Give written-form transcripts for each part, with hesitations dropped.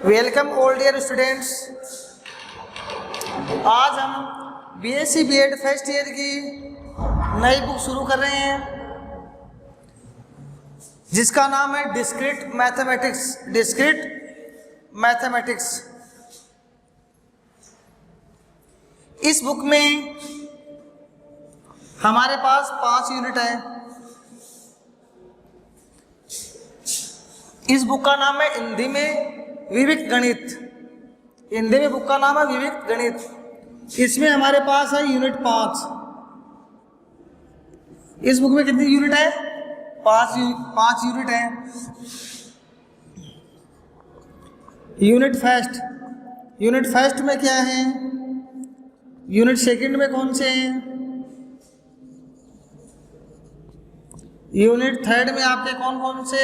Welcome all dear students. आज हम BSc BEd first year की नई बुक शुरू कर रहे हैं जिसका नाम है डिस्क्रीट मैथमेटिक्स। इस बुक में हमारे पास 5 यूनिट है। इस बुक का नाम है हिंदी में विविध गणित। हिंदी में बुक का नाम है विविध गणित। इसमें हमारे पास है यूनिट 5। इस बुक में कितनी यूनिट है? 5 यूनिट है। यूनिट फर्स्ट में क्या है? यूनिट सेकंड में कौन से हैं? यूनिट थर्ड में आपके कौन कौन से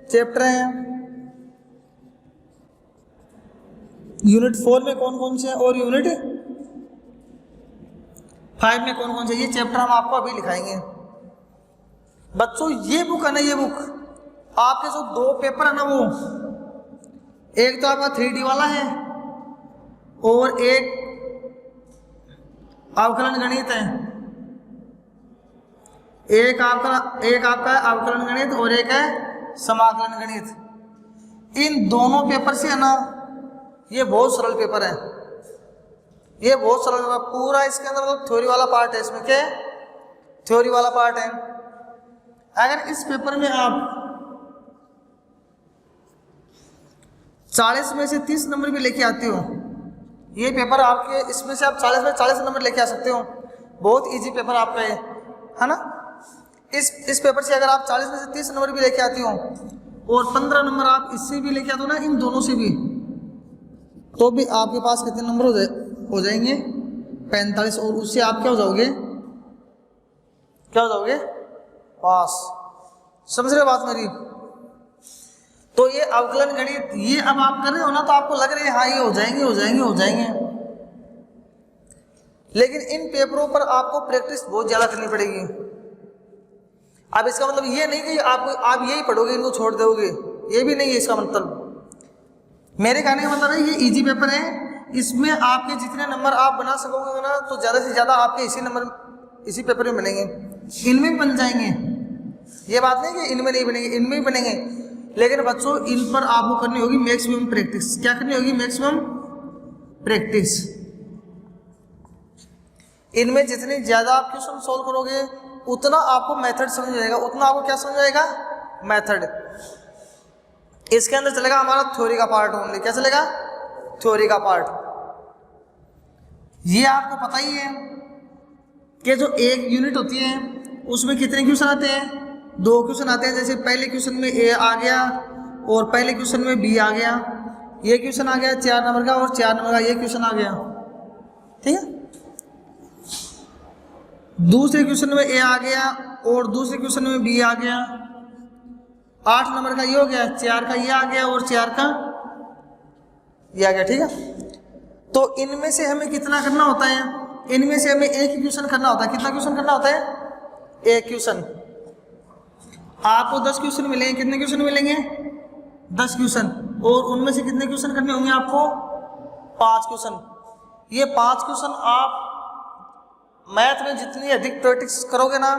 चैप्टर हैं? यूनिट 4 में कौन कौन से हैं? और यूनिट 5 में कौन कौन से? ये चैप्टर हम आपको अभी लिखाएंगे। बच्चों ये बुक है ना, ये बुक आपके जो 2 पेपर है ना, वो एक तो आपका 3D वाला है और एक अवकलन गणित है। एक आपका अवकलन गणित और एक है समाकलन गणित। इन दोनों पेपर से है ना, ये बहुत सरल पेपर है। ये बहुत सरल पेपर पूरा इसके अंदर तो थ्योरी वाला पार्ट है। इसमें क्या है? थ्योरी वाला पार्ट है। अगर इस पेपर में आप 40 में से 30 नंबर भी लेके आते हो, ये पेपर आपके इसमें से आप 40 में 40 नंबर लेके आ सकते हो। बहुत इजी पेपर आपका है ना। इस पेपर से अगर आप 40 में से 30 नंबर भी लेके आते हो और 15 नंबर आप इससे भी लेके आते हो ना, इन दोनों से भी, तो भी आपके पास कितने नंबर हो जाएंगे? 45। और उससे आप क्या हो जाओगे? पास। समझ रहे हो बात मेरी? तो ये अवकलन गणित ये अब आप कर रहे हो ना, तो आपको लग रहा है हाँ ये हो जाएंगे। लेकिन इन पेपरों पर आपको प्रैक्टिस बहुत ज्यादा करनी पड़ेगी। अब इसका मतलब ये नहीं कि आप यही पढ़ोगे, इनको छोड़ दोगे, ये भी नहीं है इसका मतलब। मेरे कहने का मतलब है ये इजी पेपर है। इसमें आपके जितने नंबर आप बना सकोगे ना, तो ज़्यादा से ज़्यादा आपके इसी पेपर में बनेंगे। इनमें भी बन जाएंगे, ये बात नहीं कि इनमें नहीं बनेंगे, इनमें भी बनेंगे। लेकिन बच्चों इन पर आपको करनी होगी मैक्सिमम प्रैक्टिस। क्या करनी होगी? Maximum practice. इनमें जितनी ज़्यादा आप क्वेश्चन सॉल्व करोगे उतना आपको मेथड समझ आएगा। उतना आपको क्या समझ आएगा? मेथड। इसके अंदर चलेगा हमारा थ्योरी का पार्ट ओनली। क्या चलेगा? थ्योरी का पार्ट। ये आपको पता ही है कि जो एक यूनिट होती है उसमें कितने क्वेश्चन आते हैं? 2 क्वेश्चन आते हैं। जैसे पहले क्वेश्चन में ए आ गया और पहले क्वेश्चन में बी आ गया। ये क्वेश्चन आ गया 4 नंबर का और 4 नंबर का ये क्वेश्चन आ गया। ठीक है। दूसरे क्वेश्चन में ए आ गया और दूसरे क्वेश्चन में बी आ गया। 8 नंबर का ये हो गया, 4 का ये आ गया और 4 का ये आ गया। ठीक है। तो इनमें से हमें कितना करना होता है? इनमें से हमें एक ही क्वेश्चन करना होता है। कितना क्वेश्चन करना होता है? एक क्वेश्चन। आपको 10 क्वेश्चन मिलेंगे। कितने क्वेश्चन मिलेंगे? 10 क्वेश्चन। और उनमें से कितने क्वेश्चन करने होंगे आपको? 5 क्वेश्चन। ये 5 क्वेश्चन आप मैथ में जितनी अधिक प्रैक्टिस करोगे ना,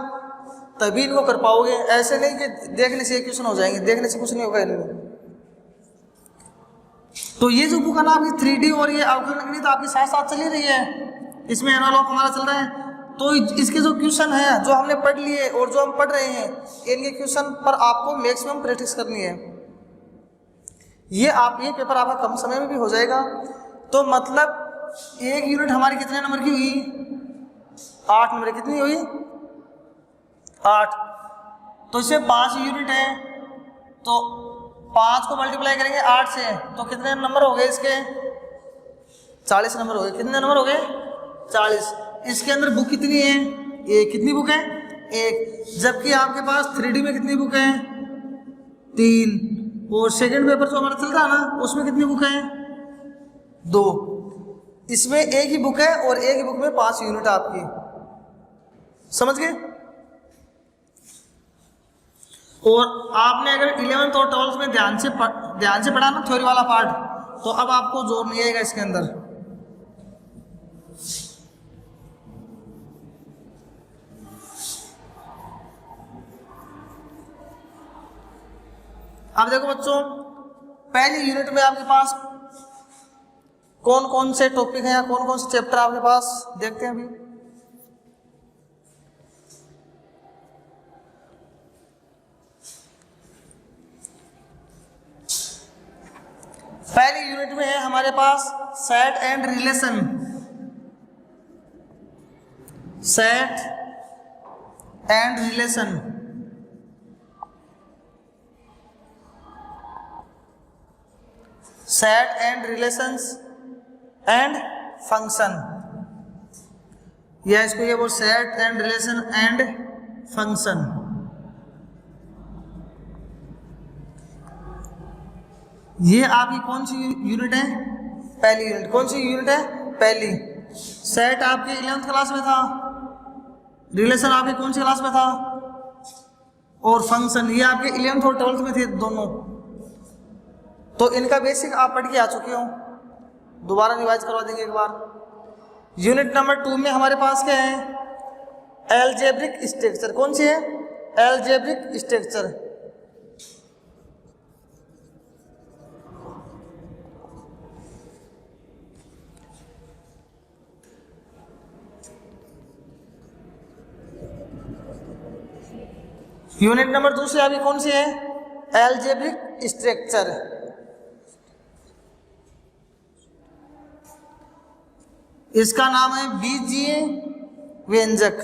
तभी इनको कर पाओगे। ऐसे नहीं कि देखने से क्वेश्चन हो जाएंगे, देखने से कुछ नहीं होगा इनमें। तो ये जो बुक है ना आपकी 3D और ये अवकलन गणित आपके साथ साथ चली रही है। इसमें एनालॉग हमारा चल रहा है। तो इसके जो क्वेश्चन है जो हमने पढ़ लिए और जो हम पढ़ रहे हैं, इनके क्वेश्चन पर आपको मैक्सिमम प्रैक्टिस करनी है। ये पेपर आपका कम समय में भी हो जाएगा। तो मतलब एक यूनिट हमारी कितने नंबर की हुई? 8 नंबर। कितनी हुई? 8। तो इसमें 5 यूनिट है, तो 5 को मल्टीप्लाई करेंगे 8 से, तो कितने नंबर हो गए इसके? 40 नंबर हो गए। कितने नंबर हो गए? 40। इसके अंदर बुक कितनी है? एक। कितनी बुक है? एक। जबकि आपके पास 3D में कितनी बुक है? 3। और सेकंड पेपर जो हमारा चल रहा है ना, उसमें कितनी बुक है? 2। इसमें एक ही बुक है और एक ही बुक में 5 यूनिट आपकी। समझ गए? और आपने अगर 11th और 12th में ध्यान से पढ़ा ना थ्योरी वाला पार्ट, तो अब आपको जोर नहीं आएगा इसके अंदर। अब देखो बच्चों, पहली यूनिट में आपके पास कौन कौन से टॉपिक हैं या कौन कौन से चैप्टर आपके पास, देखते हैं अभी। पहली यूनिट में है हमारे पास set and relation. Set and relation, set and relations and function, या इसको ये बोल set and relation and function. ये आपकी कौन सी यूनिट है? पहली यूनिट। कौन सी यूनिट है? पहली। सेट आपकी 11th क्लास में था, रिलेशन आपकी कौन सी क्लास में था, और फंक्शन ये आपके 11th और 12th में थे दोनों। तो इनका बेसिक आप पढ़ के आ चुके हो, दोबारा रिवाइज करवा देंगे एक बार। यूनिट नंबर 2 में हमारे पास क्या है? Algebraic structure. कौन सी है? Algebraic structure. यूनिट नंबर 2 से अभी कौन सी है? Algebraic structure. इसका नाम है बीजीय व्यंजक।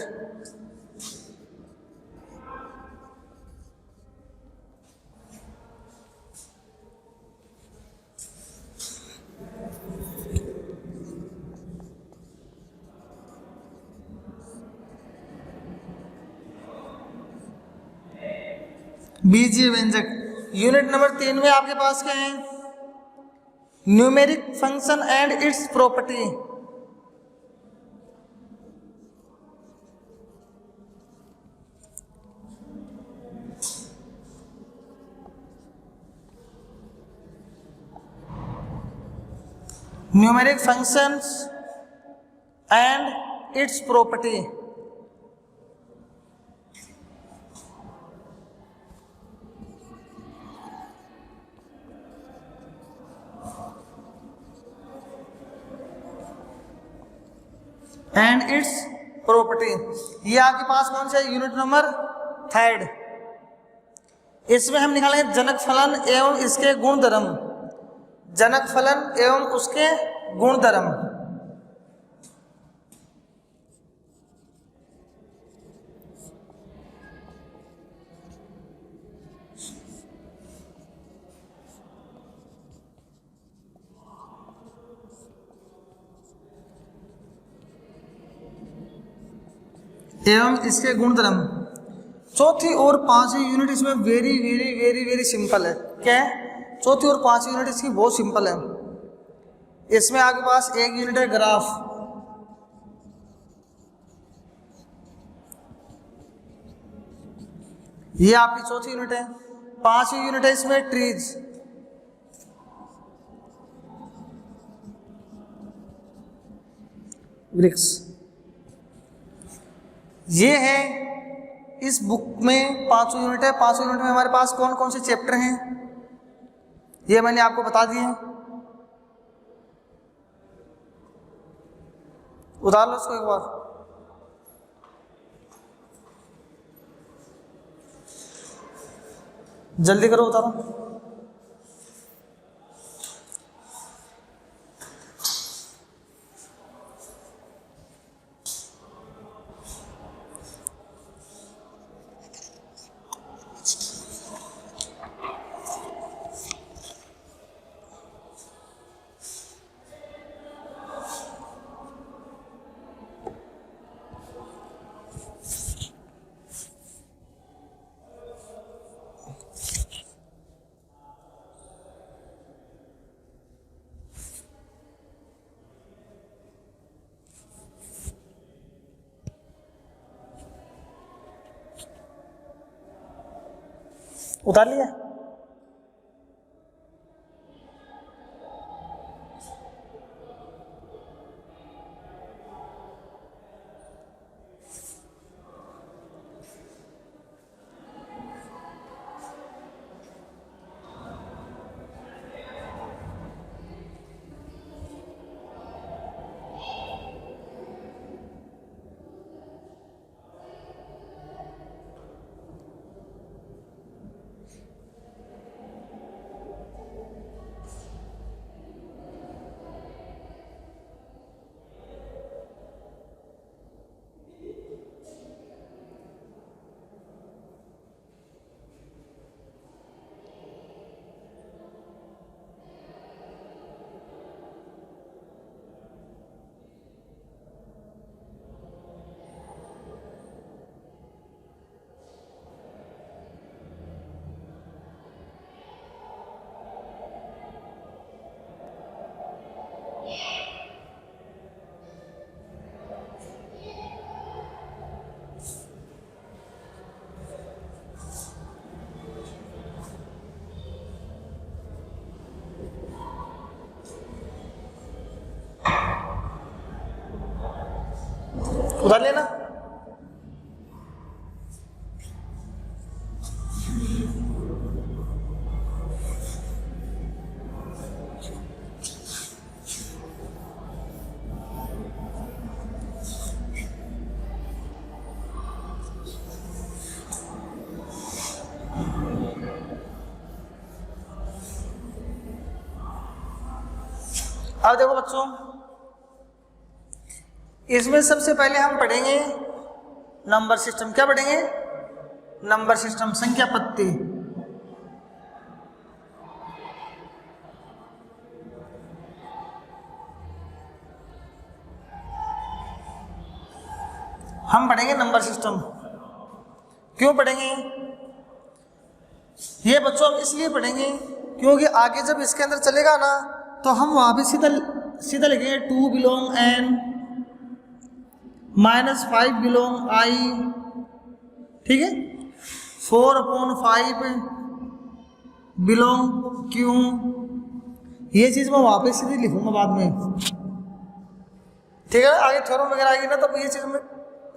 बीजीय व्यंजक। यूनिट नंबर 3 में आपके पास क्या है? Numeric function and it's property. Numeric functions and it's property. And it's property, ये आपके पास कौन सा है? Unit number 3। इसमें हम निकालेंगे जनक फलन एवं इसके गुणधर्म। जनक फलन एवं उसके गुणधर्म। एवं इसके गुणधर्म। चौथी और पांचवी यूनिट इसमें very very very very simple है। क्या है? चौथी और पांचवी यूनिट इसकी बहुत सिंपल है। इसमें आपके पास एक यूनिट है ग्राफ। ये आपकी चौथी यूनिट है। पांचवी यूनिट है इसमें ट्रीज। वृक्ष। ये है इस बुक में पांचवी यूनिट है। पांचवी यूनिट में हमारे पास कौन कौन से चैप्टर हैं ये मैंने आपको बता दिए। उतार लो इसको एक बार। जल्दी करो, उतारो। उतार लिया? उतार लेना। अब देखो बच्चों, इसमें सबसे पहले हम पढ़ेंगे नंबर सिस्टम। क्या पढ़ेंगे? नंबर सिस्टम, संख्या पत्ती। हम पढ़ेंगे नंबर सिस्टम। क्यों पढ़ेंगे ये बच्चों? हम इसलिए पढ़ेंगे क्योंकि आगे जब इसके अंदर चलेगा ना तो हम वहां पे सीधा लिखेंगे 2 बिलोंग n -5 बिलोंग i, ठीक है, 4/5 बिलोंग q। ये चीज मैं वहां पे सीधी लिखूंगा बाद में, ठीक है। आगे थ्योरम वगैरह आएगी ना तो ये चीज मैं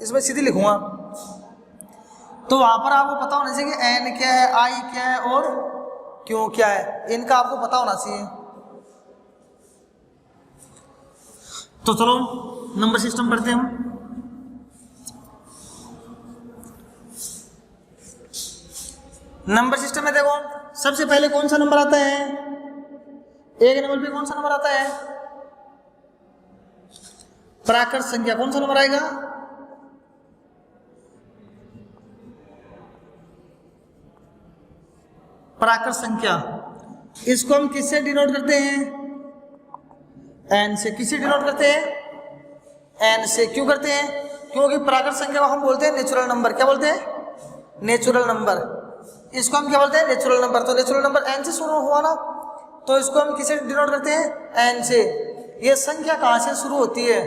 इसमें सीधी लिखूंगा। तो वहां पर आपको पता होना चाहिए कि n क्या है, i क्या है और q क्या है, इनका आपको पता होना चाहिए। तो चलो नंबर सिस्टम पढ़ते हैं हम। नंबर सिस्टम में देखो सबसे पहले कौन सा नंबर आता है? एक नंबर पे कौन सा नंबर आता है? प्राकृत संख्या। कौन सा नंबर आएगा? प्राकृत संख्या। इसको हम किससे डिनोट करते हैं? n से। किससे डिनोट करते हैं? n से। क्यों करते हैं? क्योंकि प्राकृत संख्या को हम बोलते हैं नेचुरल नंबर। क्या बोलते हैं? Natural number. इसको हम क्या बोलते हैं? Natural number. तो नेचुरल नंबर n से शुरू हुआ ना, तो इसको हम किससे डिनोट करते हैं? n से। ये संख्या कहां से शुरू होती है?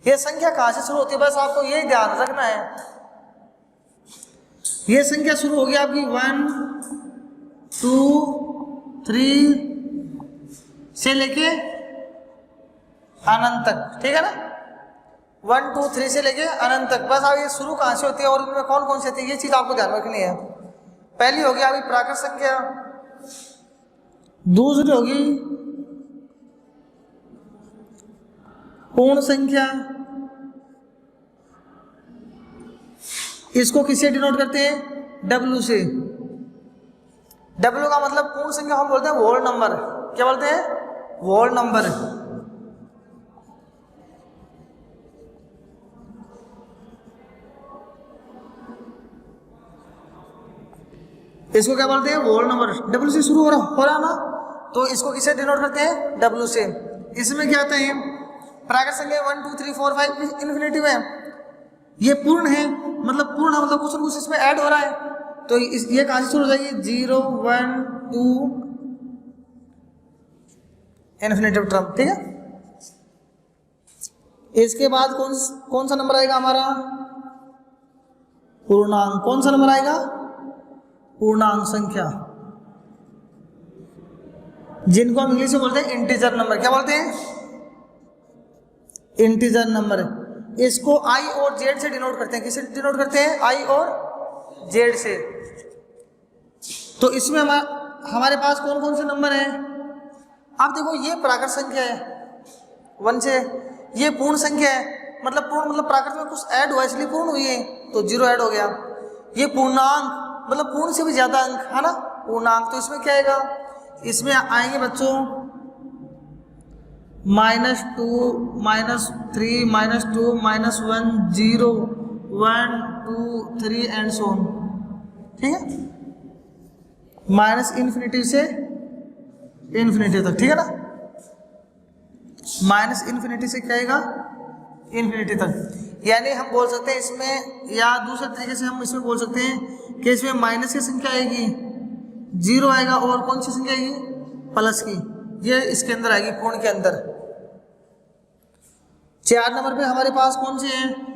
ये संख्या कहां से शुरू होती है? बस आपको यही ध्यान रखना है। ये संख्या शुरू होगी आपकी 1 2 3 से लेके अनंत तक, ठीक है ना। 1 2 3 से लेके अनंत तक। बस आप ये शुरू कहां से होती है और इनमें कौन कौन से होती है, ये चीज आपको ध्यान रखनी है। पहली होगी आपकी प्राकृत संख्या, दूसरी होगी पूर्ण संख्या। इसको किससे डिनोट करते हैं? W से। W का मतलब पूर्ण संख्या हम बोलते हैं होल नंबर। क्या बोलते हैं? Whole number. इसको क्या बोलते हैं? Whole number. W से शुरू हो रहा ना, तो इसको किससे डिनोट करते हैं? W से। इसमें क्या आता है? प्राकृत संख्या 1 2 3 4 5 इन्फिनिटिव है। ये पूर्ण है, मतलब पूर्ण है मतलब कुछ न कुछ इसमें ऐड हो रहा है। तो ये कहां से शुरू हो जाएगी? 0 1 2 इन्फिनिटिव टर्म, ठीक है। इसके बाद कौन सा नंबर आएगा हमारा? पूर्णांक। कौन सा नंबर आएगा? पूर्णांक संख्या, जिनको हम इंग्लिश में बोलते हैं इंटीजर नंबर। क्या बोलते हैं? Integer number. इसको आई और जेड से डिनोट करते हैं। किससे डिनोट करते हैं? आई और जेड से। तो इसमें हमारे पास कौन कौन से नंबर हैं? आप देखो, ये प्राकृत संख्या है 1 से, ये पूर्ण संख्या है, मतलब पूर्ण मतलब प्राकृत में कुछ ऐड हुआ इसलिए पूर्ण हुई है, तो 0 ऐड हो गया। ये पूर्णांक मतलब पूर्ण से भी ज्यादा अंक है ना, पूर्णांक। तो इसमें क्या आएगा? इसमें आएंगे बच्चों -2, -3, -2, -1, 0, 1, 2, 3 एंड सो ऑन। ठीक है, माइनस इन्फिनिटी से इन्फिनिटी तक। ठीक है ना, माइनस इन्फिनिटी से क्या आएगा? इन्फिनिटी तक। यानी हम बोल सकते हैं इसमें, या दूसरे तरीके से हम इसमें बोल सकते हैं कि इसमें माइनस की संख्या आएगी 0 आएगा, और कौन सी संख्या आएगी? प्लस की। ये इसके अंदर आएगी, पूर्ण के अंदर। 4 नंबर पे हमारे पास कौन से हैं?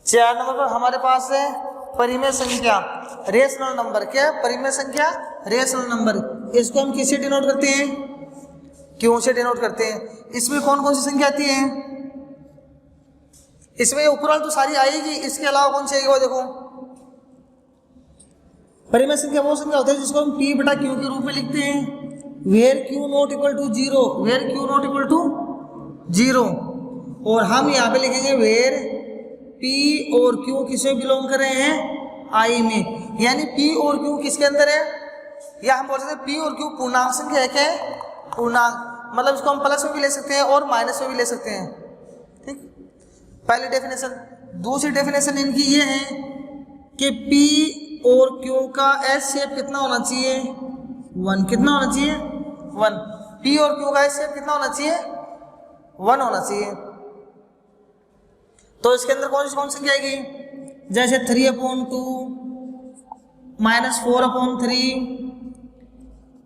चार नंबर पर हमारे पास है परिमेय संख्या, रेशनल नंबर। क्या? परिमेय संख्या, रेशनल नंबर। इसको हम किससे डिनोट करते हैं? क्यों से डिनोट करते हैं। इसमें कौन कौन सी संख्या आती है? इसमें ऊपर वाली तो सारी आएगी, इसके अलावा कौन सी आएगी वो देखो। परिमेय संख्या वो संख्या होती है जिसको हम P बटा Q के रूप में लिखते हैं, where Q not equal to 0, where Q not equal to 0। और हम यहाँ पे लिखेंगे वेयर P और Q किसमें बिलोंग कर रहे हैं? I में। यानी P और Q किसके अंदर है? या हम बोल सकते हैं P और Q पूर्णांक संख्या है। क्या है? पूर्णांक। मतलब इसको हम प्लस में भी ले सकते हैं और माइनस में भी ले सकते हैं। ठीक, पहली डेफिनेशन। दूसरी डेफिनेशन इनकी ये है कि P और Q का एस शेप कितना होना चाहिए? 1। कितना होना चाहिए? 1। P और Q का एस शेप कितना होना चाहिए? 1 होना चाहिए। तो इसके अंदर कौन सी संख्या आएगी? जैसे 3/2, -4/3,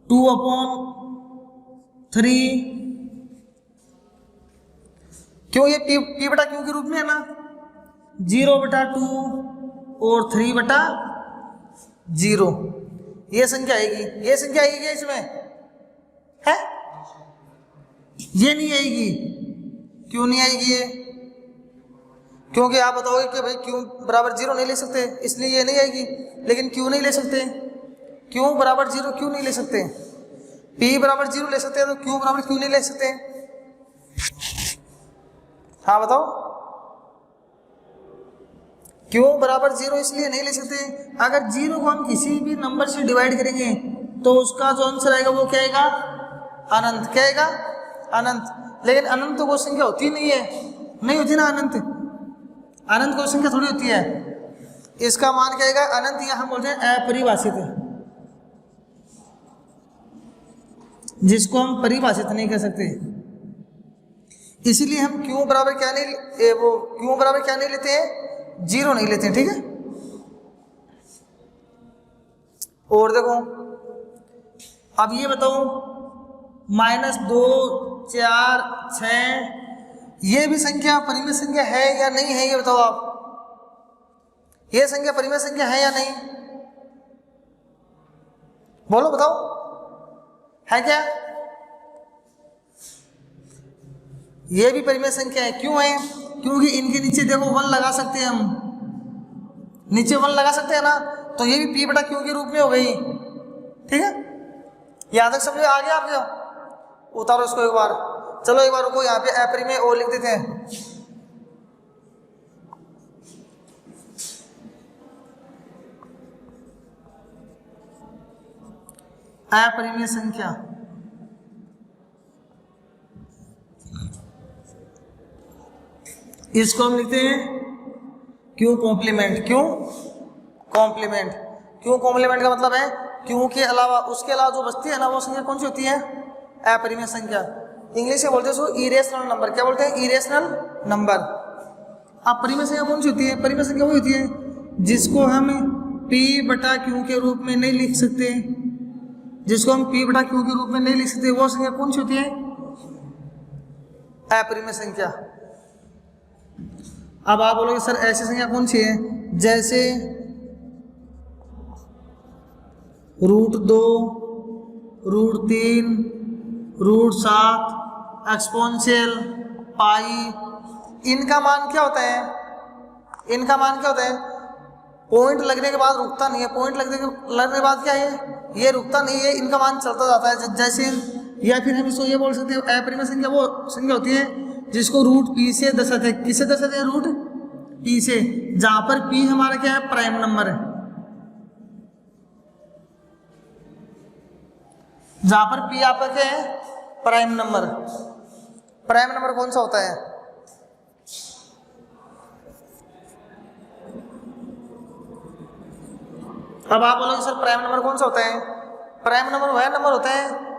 2/3। क्यों? ये P बटा Q के रूप में है ना, 0/2 और 3/0। ये संख्या आएगी। ये संख्या आएगी क्या इसमें? है? ये नहीं आएगी। क्यों नहीं आएगी ये? क्योंकि आप बताओगे कि भाई Q बराबर 0 नहीं ले सकते, इसलिए ये नहीं आएगी। लेकिन Q नहीं ले सकते, Q बराबर 0 क्यों नहीं ले सकते? P बराबर 0 ले सकते हैं, तो Q बराबर क्यों नहीं ले सकते? हाँ बताओ। Q बराबर 0 इसलिए नहीं ले सकते, अगर 0 को हम किसी भी नंबर से डिवाइड करेंगे तो उसका जो आंसर आएगा वो क्या आएगा? अनंत। क्या आएगा? अनंत। लेकिन अनंत तो कोई संख्या होती नहीं है, नहीं होती ना अनंत। अनंत कोई संख्या थोड़ी होती है। इसका मान क्या आएगा? अनंत। या हम बोलते हैं अपरिभाषित, जिसको हम परिभाषित नहीं कर सकते। इसीलिए हम Q बराबर क्या नहीं लेते हैं? 0 नहीं लेते हैं। ठीक है, और देखो अब ये बताओ, -2, 4, 6 ये भी संख्या परिमेय संख्या है या नहीं है? ये बताओ आप, ये संख्या परिमेय संख्या है या नहीं? बोलो, बताओ, है क्या? ये भी परिमेय संख्या है। क्यों है? क्योंकि इनके नीचे देखो 1 लगा सकते हैं हम, नीचे 1 लगा सकते हैं ना, तो ये भी P बटा Q के रूप में हो गई। ठीक है, यहां तक समझ आ गया आपको? उतारो इसको एक बार। चलो एक बार रुको, यहाँ पे अपरिमेय और लिख देते हैं। अपरिमेय संख्या, इसको हम लिखते हैं Q कॉम्प्लीमेंट। क्यों कॉम्प्लीमेंट? क्यों कॉम्प्लीमेंट का मतलब है Q के अलावा, उसके अलावा जो बचती है ना, वो संख्या कौन सी होती है? अपरिमेय संख्या। इंग्लिश में बोलते हैं उसको इरेशनल नंबर। क्या बोलते हैं? Irrational number. अब परिमेय संख्या कौन सी होती है? परिमेय संख्या वही होती है जिसको हम P बटा Q के रूप में नहीं लिख सकते, जिसको हम P बटा Q के रूप में नहीं लिख सकते, वो संख्या कौन सी होती है? अपरिमेय संख्या। अब आप बोलोगे सर ऐसी संख्या कौन सी है, जैसे √2, √3, √7, एक्सपोनेंशियल, पाई। इनका मान क्या होता है, इनका मान क्या होता है, पॉइंट लगने के बाद रुकता नहीं है, पॉइंट लगने के बाद क्या है, ये रुकता नहीं है, इनका मान चलता जाता है। जैसे, या फिर हम इसको ये बोल सकते हैं अपरिमेय संख्या वो संख्या होती है जिसको √p से दर्शाते हैं। किससे दर्शाते हैं, √p से, जहां पर p हमारा क्या है, प्राइम नंबर है। जहां पर p आपका क्या है, प्राइम नंबर। प्राइम नंबर कौन सा होता है, अब आप बोलोगे सर प्राइम नंबर कौन सा होता है, प्राइम नंबर वह नंबर होता है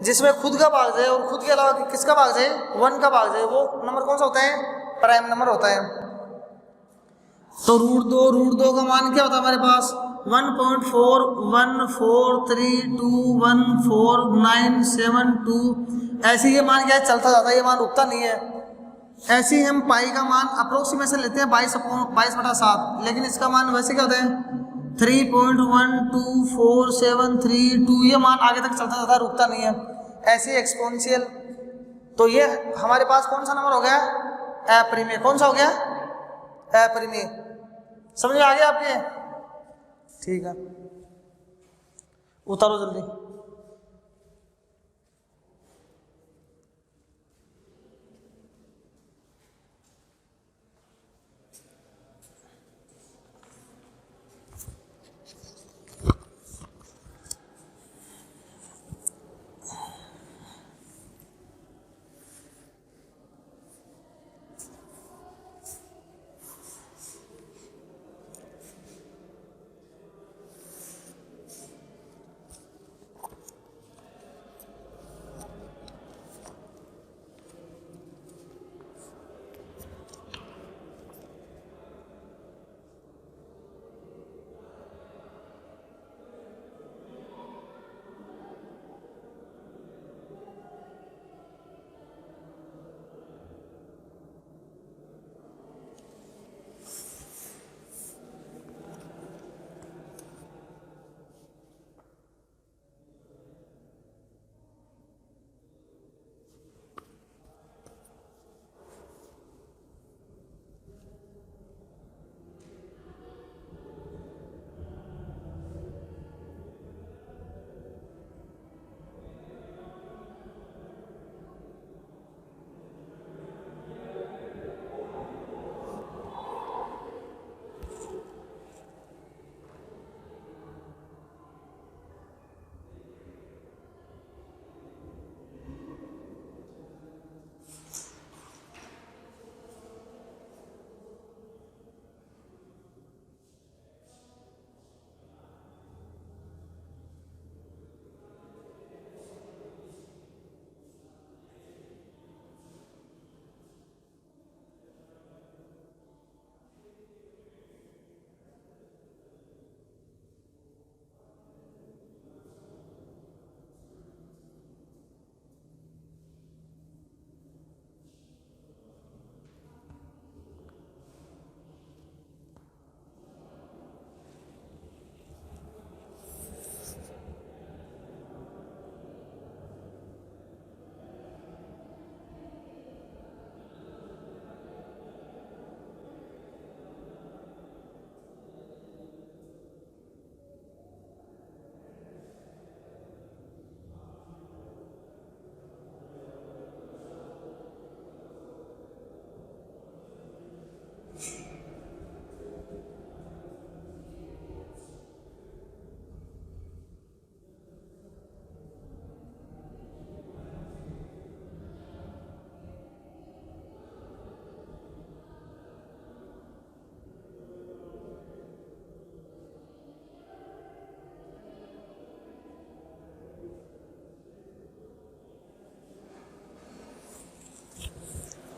जिसमें खुद का भाग जाए और खुद के अलावा किसका भाग जाए, 1 का भाग जाए, वो नंबर कौन सा होता है, प्राइम नंबर होता है। तो √2 का मान क्या होता है हमारे पास, 1.4143214972। ऐसे ये मान क्या है, चलता जाता है, ये मान रुकता नहीं है। ऐसे ही हम पाई का मान अप्रोक्सीमेशन लेते हैं 22/7, लेकिन इसका मान वैसे क्या होता है 3.124732। ये मान आगे तक चलता जाता है, रुकता नहीं है। ऐसे एक्सपोनेंशियल, तो ये हमारे पास कौन सा नंबर हो गया, अपरिमेय। कौन सा हो गया, अपरिमेय। समझ में आ गया आपके, ठीक है, उतारो जल्दी।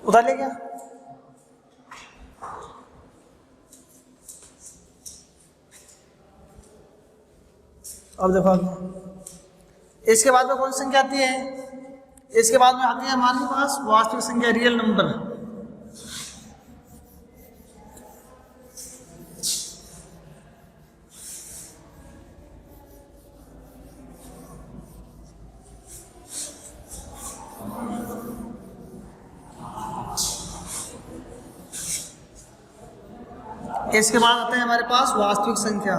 उधर ले गया। अब देखो इसके बाद में कौन सी संख्या आती है, इसके बाद में आती है हमारे पास वास्तविक संख्या, रियल नंबर। इसके बाद आते हैं हमारे पास वास्तविक संख्या।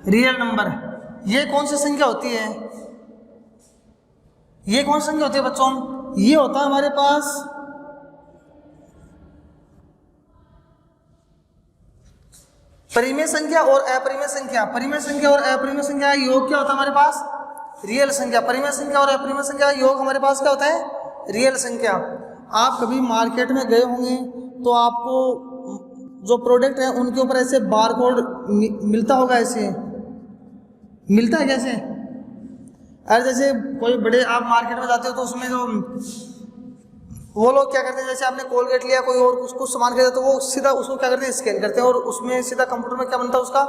रियल नंबर, ये कौन सी संख्या होती है? ये कौन सी संख्या होती है बच्चों? ये होता है हमारे पास परिमेय संख्या और अपरिमेय संख्या। परिमेय संख्या और अपरिमेय संख्या का योग क्या होता है हमारे पास? रियल संख्या। परिमेय संख्या और अपरिमेय संख्या का योग हमारे पास क्या होता है? रियल संख्या। आप कभी मार्केट में गए होंगे तो आपको जो प्रोडक्ट है उनके ऊपर ऐसे बारकोड मिलता होगा, ऐसे मिलता है कैसे? अरे जैसे कोई बड़े आप मार्केट में जाते हो तो उसमें जो वो लोग क्या करते हैं, जैसे आपने कोलगेट लिया, कोई और कुछ सामान खरीदा तो वो सीधा उसको क्या करते हैं, स्कैन करते हैं और उसमें सीधा कंप्यूटर में क्या बनता है, उसका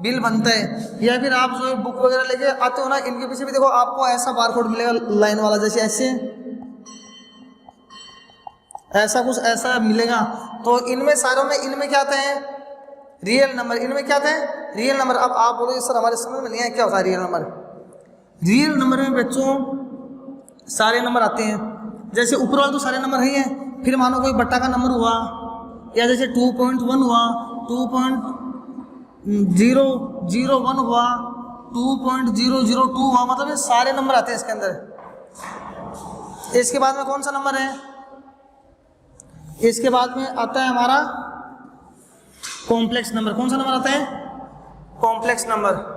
बिल बनता है। या फिर आप जो बुक वगैरह लेके आते हो ना, इनके पीछे भी देखो आपको ऐसा बारकोड मिलेगा लाइन वाला, जैसे ऐसे ऐसा कुछ ऐसा मिलेगा। तो इनमें सारों में इनमें क्या आते हैं? Real number. इनमें क्या आते हैं? Real number. अब आप बोलोगे सर हमारे समझ में नहीं आया क्या होता है रियल नंबर। रियल नंबर में बच्चों सारे नंबर आते हैं, जैसे ऊपर वाले तो सारे नंबर ही हैं, फिर मानो कोई बट्टा का नंबर हुआ, या जैसे 2.1 हुआ, 2.001 हुआ, 2.002 हुआ, मतलब ये सारे नंबर आते हैं इसके अंदर। इसके बाद में कौन सा नंबर है? इसके बाद में आता है हमारा कॉम्प्लेक्स नंबर। कौन सा नंबर आता है? Complex number.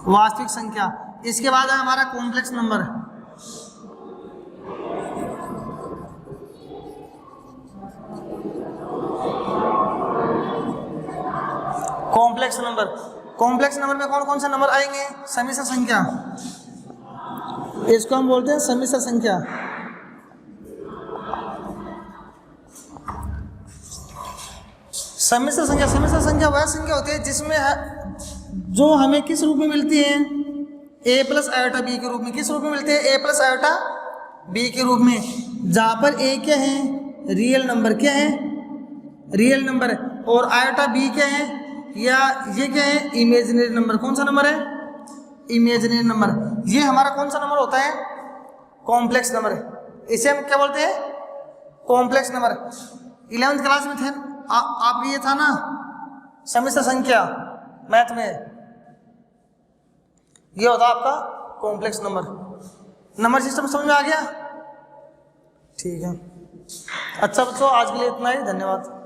वास्तविक संख्या। इसके बाद है हमारा complex number. Complex number. Complex number में कौन कौन से नंबर आएंगे? समिश्र संख्या, इसको हम बोलते हैं समिश्र संख्या। समिश्र संख्या, समिश्र संख्या वह संख्या होती है जिसमें जो हमें किस रूप में मिलती है? a प्लस आयोटा b के रूप में। किस रूप में मिलते हैं? a प्लस आयोटा b के रूप में, जहाँ पर a क्या है? Real number. क्या है? Real number. और आयोटा b क्या है? या ये क्या है? Imaginary number. कौन सा नंबर है? Imaginary number. ये हमारा कौन सा नंबर होता है? Complex number. इसे हम क्या बोलते हैं? Complex number. 11th क्लास में थे आप, ये था ना समिश्र संख्या मैथ में, ये होता आपका कॉम्प्लेक्स नंबर। नंबर सिस्टम समझ में आ गया? ठीक है। अच्छा बच्चों, आज के लिए इतना ही। धन्यवाद।